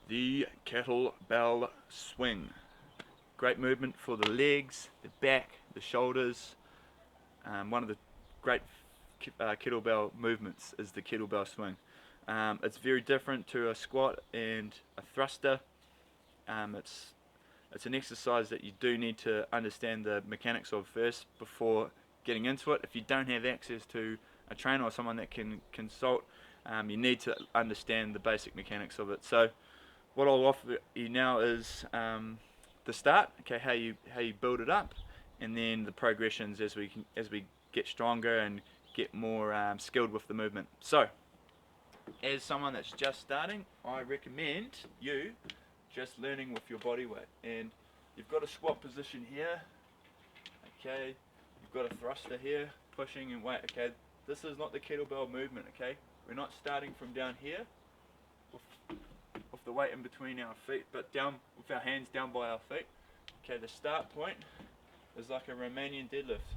The kettlebell swing. Great movement for the legs, the back, the shoulders. One of the great kettlebell movements is the kettlebell swing. It's very different to a squat and a thruster. It's an exercise that you do need to understand the mechanics of first before getting into it. If you don't have access to a trainer or someone that can consult, you need to understand the basic mechanics of it. So what I'll offer you now is the start, okay, how you build it up, and then the progressions as we get stronger and get more skilled with the movement. So, as someone that's just starting, I recommend you just learning with your body weight. And you've got a squat position here, okay, you've got a thruster here, pushing and weight, okay. This is not the kettlebell movement, okay. We're not starting from down here with the weight in between our feet, but down with our hands down by our feet. Okay, the start point is like a Romanian deadlift.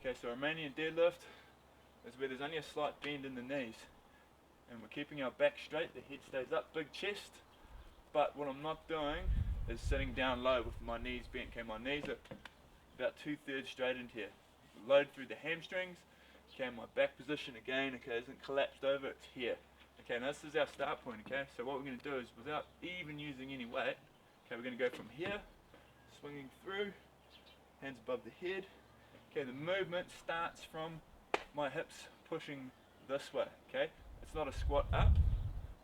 Okay, so Romanian deadlift is where there's only a slight bend in the knees, and we're keeping our back straight, the head stays up, big chest, but what I'm not doing is sitting down low with my knees bent. Okay, my knees are about 2/3 straight into here. Load through the hamstrings. Okay, my back position again, okay, isn't collapsed over, it's here. Okay, now this is our start point, okay? So what we're going to do is, without even using any weight, okay, we're going to go from here, swinging through, hands above the head. Okay, the movement starts from my hips pushing this way, okay? It's not a squat up,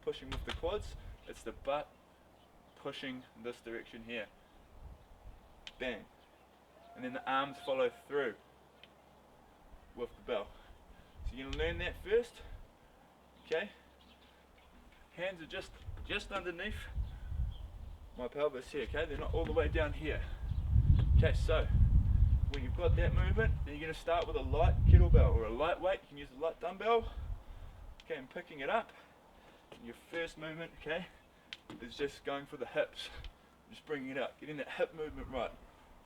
pushing with the quads, it's the butt pushing this direction here. Bang. And then the arms follow through with the bell. So you're going to learn that first, okay? Hands are just underneath my pelvis here, okay? They're not all the way down here. Okay, so when you've got that movement, then you're going to start with a light kettlebell or a light weight. You can use a light dumbbell, okay, and picking it up. And your first movement, okay, is just going for the hips. Just bringing it up, getting that hip movement right.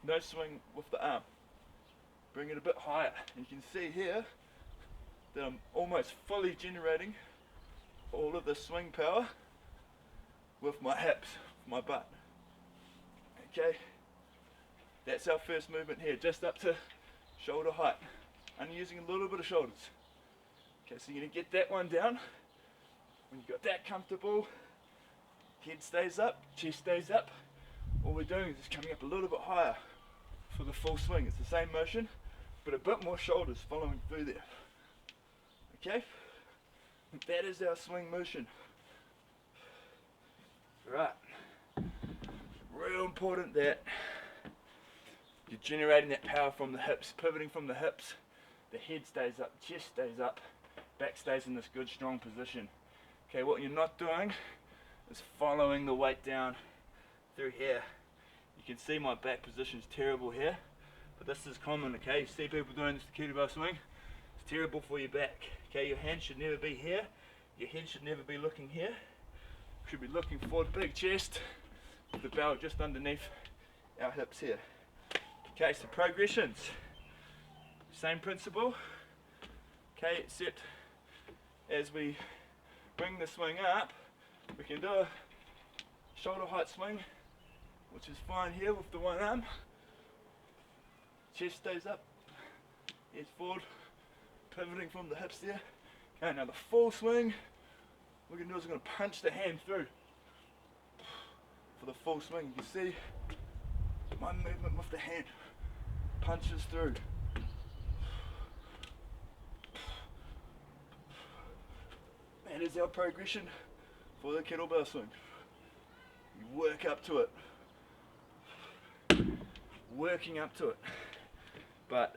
No swing with the arm. Bring it a bit higher. And you can see here that I'm almost fully generating all of the swing power with my hips, my butt. Okay, that's our first movement here, just up to shoulder height. Only using a little bit of shoulders. Okay, so you're going to get that one down. When you've got that comfortable, head stays up, chest stays up. All we're doing is just coming up a little bit higher for the full swing. It's the same motion, but a bit more shoulders following through there. Okay? That is our swing motion. Right. Real important that you're generating that power from the hips, pivoting from the hips. The head stays up, chest stays up, back stays in this good strong position. Okay, what you're not doing is following the weight down through here. You can see my back position is terrible here, but this is common, okay? You see people doing this kettlebell swing, it's terrible for your back. Okay, your hand should never be here, your head should never be looking here. You should be looking forward, big chest, with the bell just underneath our hips here. Okay, so progressions, same principle, okay, except as we bring the swing up, we can do a shoulder height swing, which is fine here with the one arm. Chest stays up, head forward, pivoting from the hips there. Okay, now the full swing, what we're going to do is we're going to punch the hand through. For the full swing, you can see my movement with the hand punches through. That is our progression for the kettlebell swing. You work up to it. Working up to it. But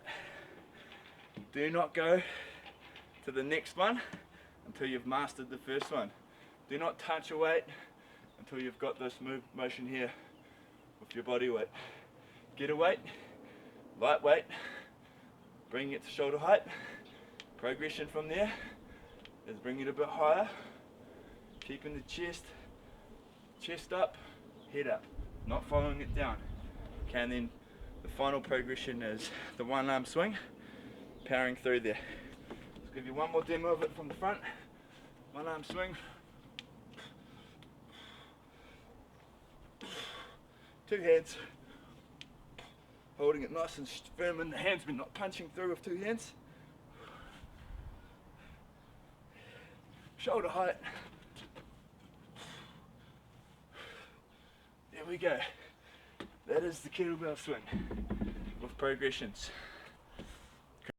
do not go to the next one until you've mastered the first one. Do not touch a weight until you've got this motion here with your body weight. Get a weight, light weight, bring it to shoulder height. Progression from there is bring it a bit higher, keeping the chest up, head up, not following it down. Okay, and then the final progression is the one arm swing, powering through there. Let's give you one more demo of it from the front. One arm swing. 2 hands. Holding it nice and firm in the hands, but not punching through with 2 hands. Shoulder height. There we go. That is the kettlebell swing with progressions.